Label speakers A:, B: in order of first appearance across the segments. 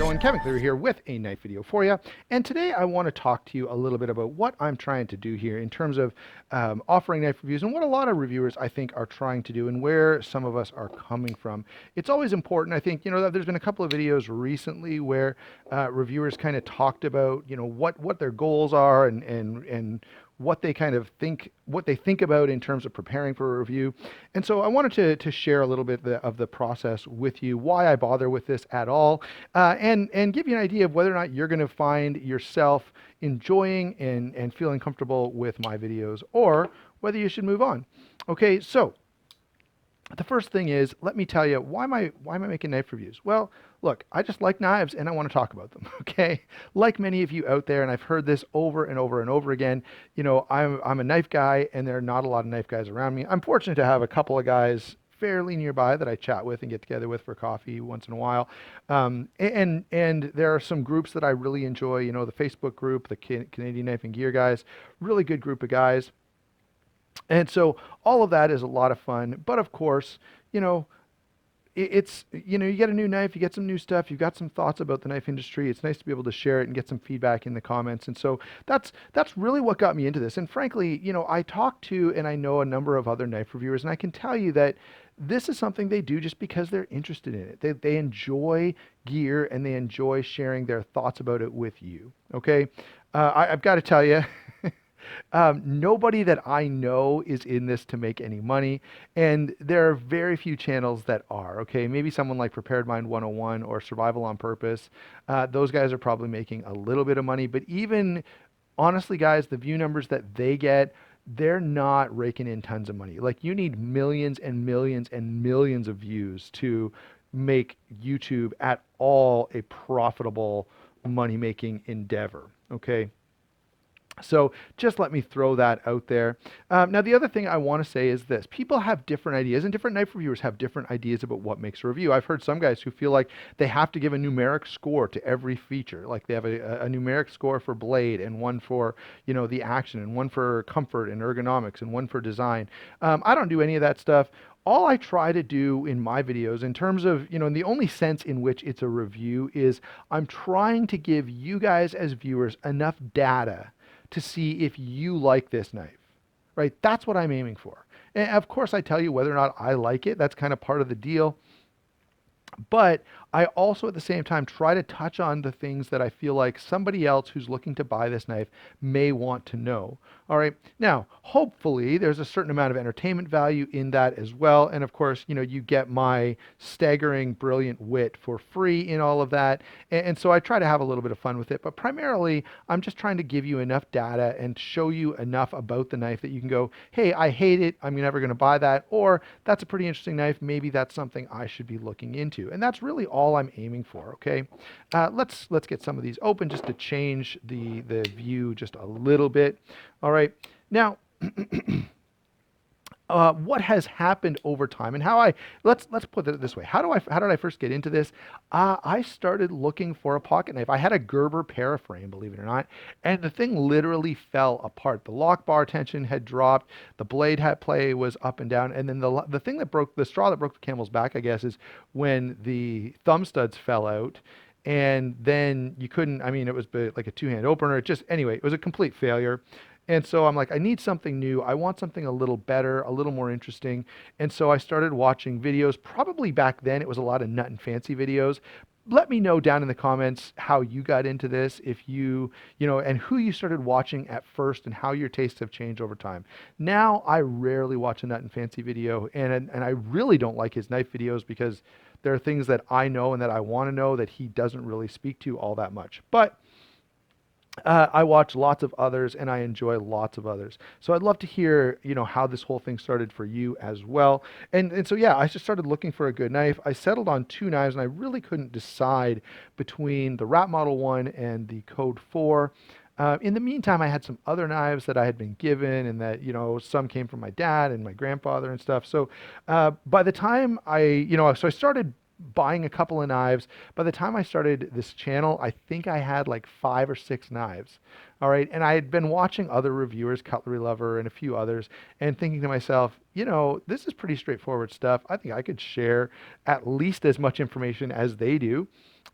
A: going? Kevin Cleary here with a knife video for you. And today I want to talk to you a little bit about what I'm trying to do here in terms of offering knife reviews and what a lot of reviewers I think are trying to do and where some of us are coming from. It's always important, I think, that there's been a couple of videos recently where reviewers kind of talked about, what their goals are and what they kind of think, what they think about in terms of preparing for a review. And so I wanted to share a little bit of the process with you, why I bother with this at all, and give you an idea of whether or not you're going to find yourself enjoying and feeling comfortable with my videos, or whether you should move on. Okay, so the first thing is, let me tell you, why am I making knife reviews? Well, look, I just like knives and I want to talk about them, okay? Like many of you out there, and I've heard this over and over and over again, I'm a knife guy and there are not a lot of knife guys around me. I'm fortunate to have a couple of guys fairly nearby that I chat with and get together with for coffee once in a while. And there are some groups that I really enjoy, the Facebook group, the Canadian Knife and Gear guys, really good group of guys. And so all of that is a lot of fun. But of course, it's, you get a new knife, you get some new stuff, you've got some thoughts about the knife industry. It's nice to be able to share it and get some feedback in the comments. And so that's really what got me into this. And frankly, I talk to and I know a number of other knife reviewers, and I can tell you that this is something they do just because they're interested in it. They enjoy gear and they enjoy sharing their thoughts about it with you. Okay. I've got to tell you, nobody that I know is in this to make any money, and there are very few channels that are, okay? Maybe someone like Prepared Mind 101 or Survival on Purpose. Those guys are probably making a little bit of money, but even, honestly, guys, the view numbers that they get, they're not raking in tons of money. Like, you need millions and millions and millions of views to make YouTube at all a profitable money-making endeavor, okay? So just let me throw that out there. Now, the other thing I want to say is this. People have different ideas, and different knife reviewers have different ideas about what makes a review. I've heard some guys who feel like they have to give a numeric score to every feature. Like they have a numeric score for blade, and one for, the action, and one for comfort and ergonomics, and one for design. I don't do any of that stuff. All I try to do in my videos, in terms of, in the only sense in which it's a review, is I'm trying to give you guys as viewers enough data to see if you like this knife, right? That's what I'm aiming for. And of course, I tell you whether or not I like it. That's kind of part of the deal. But I also at the same time try to touch on the things that I feel like somebody else who's looking to buy this knife may want to know. All right. Now, hopefully there's a certain amount of entertainment value in that as well. And of course, you get my staggering, brilliant wit for free in all of that. And so I try to have a little bit of fun with it. But primarily, I'm just trying to give you enough data and show you enough about the knife that you can go, hey, I hate it, I'm never going to buy that. Or that's a pretty interesting knife. Maybe that's something I should be looking into. And that's really all I'm aiming for, okay? Let's get some of these open just to change the view just a little bit. All right, now what has happened over time and how let's put it this way. How did I first get into this? I started looking for a pocket knife. I had a Gerber paraframe, believe it or not, and the thing literally fell apart. The lock bar tension had dropped, the blade head play was up and down, and then the thing that broke the straw that broke the camel's back, I guess, is when the thumb studs fell out. And then you couldn't, it was like a two-hand opener. Anyway, it was a complete failure. And so I'm like, I need something new. I want something a little better, a little more interesting. And so I started watching videos. Probably back then it was a lot of nut and fancy videos. Let me know down in the comments how you got into this, if and who you started watching at first and how your tastes have changed over time. Now I rarely watch a nut and fancy video, and I really don't like his knife videos because there are things that I know and that I want to know that he doesn't really speak to all that much. But I watch lots of others and I enjoy lots of others. So I'd love to hear, how this whole thing started for you as well. And so, yeah, I just started looking for a good knife. I settled on two knives and I really couldn't decide between the Rat Model 1 and the Code 4. In the meantime, I had some other knives that I had been given and that, some came from my dad and my grandfather and stuff. So by the time so I started buying a couple of knives. By the time I started this channel, I think I had like 5 or 6 knives. All right. And I had been watching other reviewers, Cutlery Lover and a few others, and thinking to myself, this is pretty straightforward stuff. I think I could share at least as much information as they do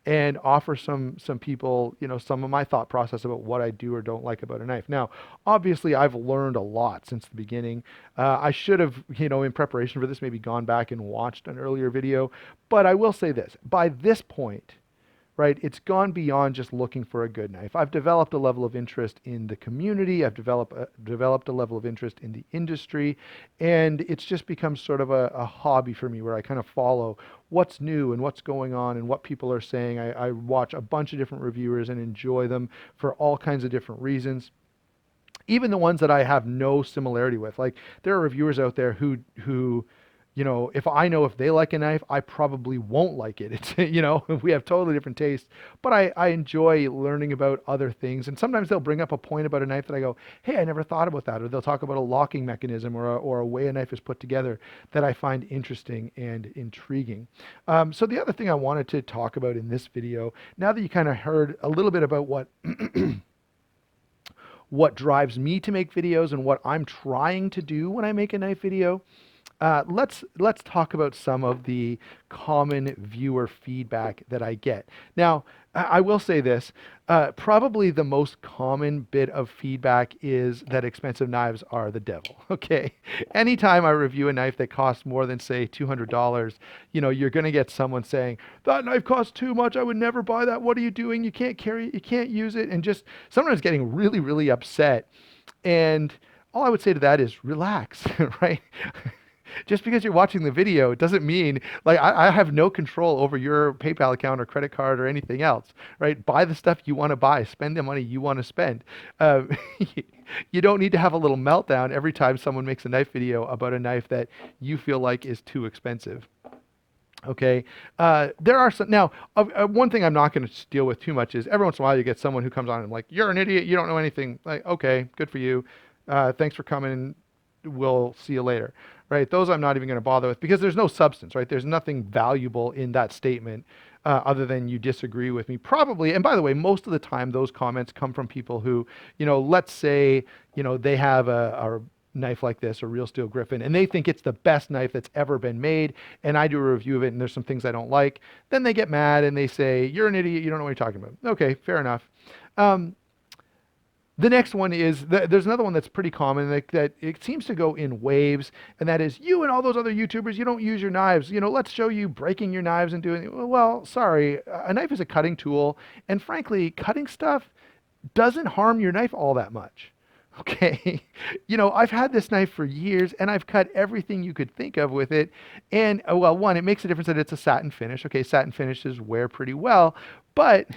A: and offer some people, some of my thought process about what I do or don't like about a knife. Now, obviously, I've learned a lot since the beginning. I should have, in preparation for this, maybe gone back and watched an earlier video. But I will say this, by this point, right? It's gone beyond just looking for a good knife. I've developed a level of interest in the community. I've developed a level of interest in the industry, and it's just become sort of a hobby for me where I kind of follow what's new and what's going on and what people are saying. I watch a bunch of different reviewers and enjoy them for all kinds of different reasons. Even the ones that I have no similarity with. Like there are reviewers out there who if I know if they like a knife, I probably won't like it. It's, we have totally different tastes, but I enjoy learning about other things. And sometimes they'll bring up a point about a knife that I go, hey, I never thought about that. Or they'll talk about a locking mechanism or a way a knife is put together that I find interesting and intriguing. So the other thing I wanted to talk about in this video, now that you kind of heard a little bit about what drives me to make videos and what I'm trying to do when I make a knife video, let's talk about some of the common viewer feedback that I get. Now, I will say this, probably the most common bit of feedback is that expensive knives are the devil, okay? Anytime I review a knife that costs more than, say, $200, you're gonna get someone saying, that knife costs too much, I would never buy that, what are you doing? You can't carry it, you can't use it, and just sometimes getting really, really upset. And all I would say to that is relax, right? Just because you're watching the video, it doesn't mean like I have no control over your PayPal account or credit card or anything else, right? Buy the stuff you want to buy, spend the money you want to spend. Uh, you don't need to have a little meltdown every time someone makes a knife video about a knife that you feel like is too expensive. Okay. There are some now. One thing I'm not going to deal with too much is every once in a while you get someone who comes on and like, you're an idiot. You don't know anything. Like, okay, good for you. Thanks for coming. We'll see you later. Right? Those I'm not even going to bother with because there's no substance, right? There's nothing valuable in that statement other than you disagree with me. Probably, and by the way, most of the time those comments come from people who, let's say, they have a knife like this, a Real Steel Griffin, and they think it's the best knife that's ever been made, and I do a review of it and there's some things I don't like. Then they get mad and they say, you're an idiot, you don't know what you're talking about. Okay, fair enough. The next one is, there's another one that's pretty common that it seems to go in waves, and that is, you and all those other YouTubers, you don't use your knives. Let's show you breaking your knives and doing it. Well, sorry, a knife is a cutting tool, and frankly, cutting stuff doesn't harm your knife all that much. Okay. I've had this knife for years and I've cut everything you could think of with it. And well, one, it makes a difference that it's a satin finish. Okay. Satin finishes wear pretty well, but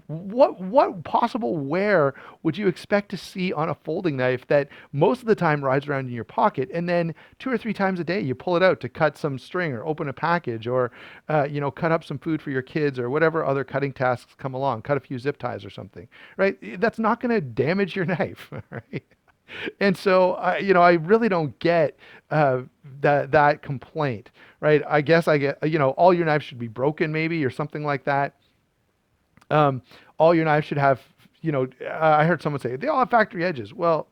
A: what possible wear would you expect to see on a folding knife that most of the time rides around in your pocket, and then 2 or 3 times a day you pull it out to cut some string or open a package or cut up some food for your kids or whatever other cutting tasks come along, cut a few zip ties or something, right? That's not going to damage your knife, right? And so, I really don't get that complaint, right? I guess I get, all your knives should be broken maybe or something like that. All your knives should have, I heard someone say, they all have factory edges. Well,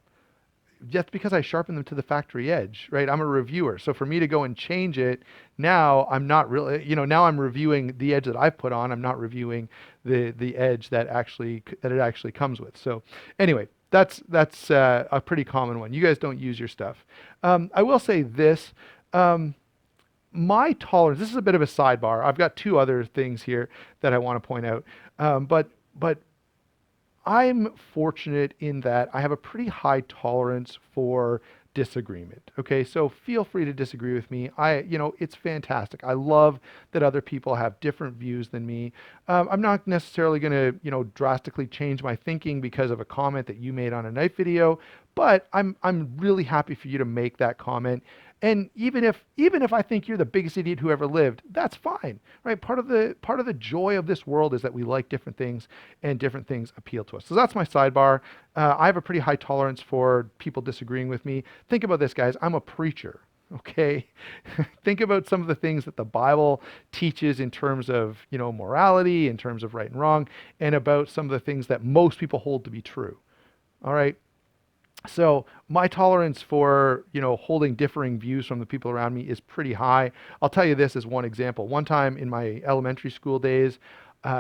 A: just because I sharpen them to the factory edge, right? I'm a reviewer. So for me to go and change it, now I'm not really, now I'm reviewing the edge that I've put on. I'm not reviewing the edge that it actually comes with. So anyway, that's a pretty common one. You guys don't use your stuff. I will say this, my tolerance, this is a bit of a sidebar. I've got two other things here that I want to point out. But I'm fortunate in that I have a pretty high tolerance for disagreement. Okay, so feel free to disagree with me. It's fantastic. I love that other people have different views than me. I'm not necessarily going to, drastically change my thinking because of a comment that you made on a knife video, but I'm really happy for you to make that comment. And even if I think you're the biggest idiot who ever lived, that's fine, right? Part of the joy of this world is that we like different things and different things appeal to us. So that's my sidebar. I have a pretty high tolerance for people disagreeing with me. Think about this, guys. I'm a preacher. Okay. Think about some of the things that the Bible teaches in terms of, morality, in terms of right and wrong, and about some of the things that most people hold to be true. All right. So my tolerance for, holding differing views from the people around me is pretty high. I'll tell you this as one example. One time in my elementary school days,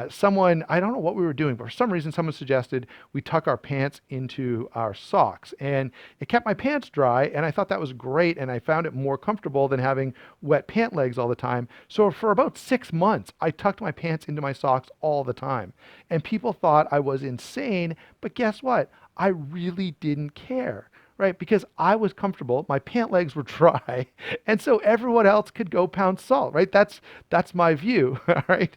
A: someone, I don't know what we were doing, but for some reason someone suggested we tuck our pants into our socks. And it kept my pants dry, and I thought that was great, and I found it more comfortable than having wet pant legs all the time. So for about 6 months, I tucked my pants into my socks all the time. And people thought I was insane, but guess what? I really didn't care, right? Because I was comfortable, my pant legs were dry, and so everyone else could go pound salt, right? That's my view, all right?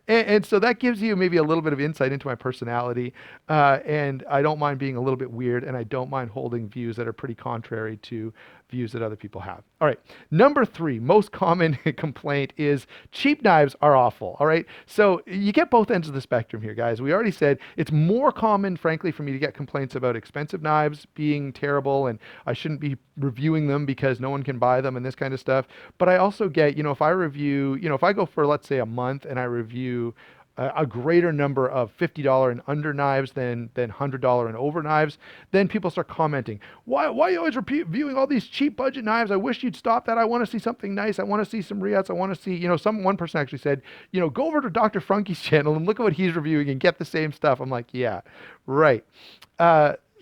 A: And so that gives you maybe a little bit of insight into my personality. And I don't mind being a little bit weird, and I don't mind holding views that are pretty contrary to views that other people have. All right. Number three, most common complaint is cheap knives are awful. All right. So you get both ends of the spectrum here, guys. We already said it's more common, frankly, for me to get complaints about expensive knives being terrible and I shouldn't be reviewing them because no one can buy them and this kind of stuff. But I also get, if I review, if I go for, let's say, a month and I review a greater number of $50 and under knives than $100 and over knives, then people start commenting, why are you always reviewing all these cheap budget knives? I wish you'd stop that. I want to see something nice. I want to see some Riots. I want to see, one person actually said, go over to Dr. Funky's channel and look at what he's reviewing and get the same stuff. I'm like, yeah, right.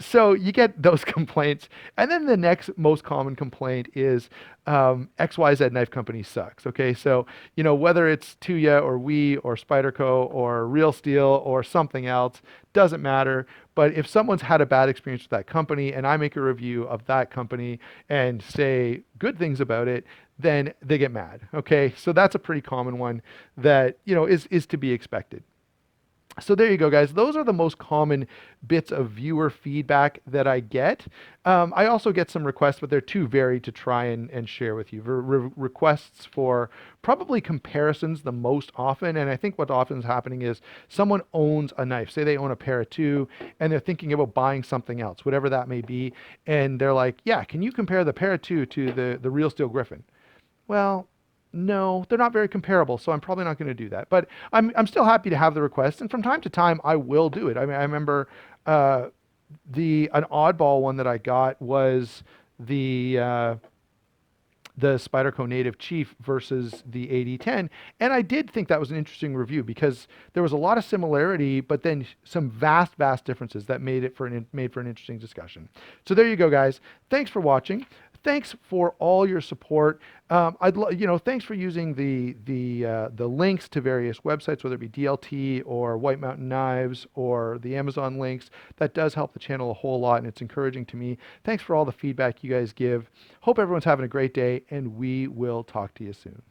A: So you get those complaints. And then the next most common complaint is XYZ Knife Company sucks. Okay, so whether it's Tuya or We or Spyderco or Real Steel or something else, doesn't matter. But if someone's had a bad experience with that company and I make a review of that company and say good things about it, then they get mad. Okay, so that's a pretty common one that is to be expected. So there you go, guys. Those are the most common bits of viewer feedback that I get. I also get some requests, but they're too varied to try and share with you. Requests for probably comparisons the most often. And I think what often is happening is someone owns a knife. Say they own a Para 2 and they're thinking about buying something else, whatever that may be. And they're like, yeah, can you compare the Para 2 to the Real Steel Griffin? Well, no, they're not very comparable, so I'm probably not going to do that. But I'm still happy to have the request, and from time to time I will do it. I mean, I remember uh, an oddball one that I got was the uh, the Spyderco Native Chief versus the 8010, and I did think that was an interesting review because there was a lot of similarity, but then some vast differences that made for an interesting discussion. So there you go, guys. Thanks for watching. Thanks for all your support. Thanks for using the links to various websites, whether it be DLT or White Mountain Knives or the Amazon links. That does help the channel a whole lot, and it's encouraging to me. Thanks for all the feedback you guys give. Hope everyone's having a great day, and we will talk to you soon.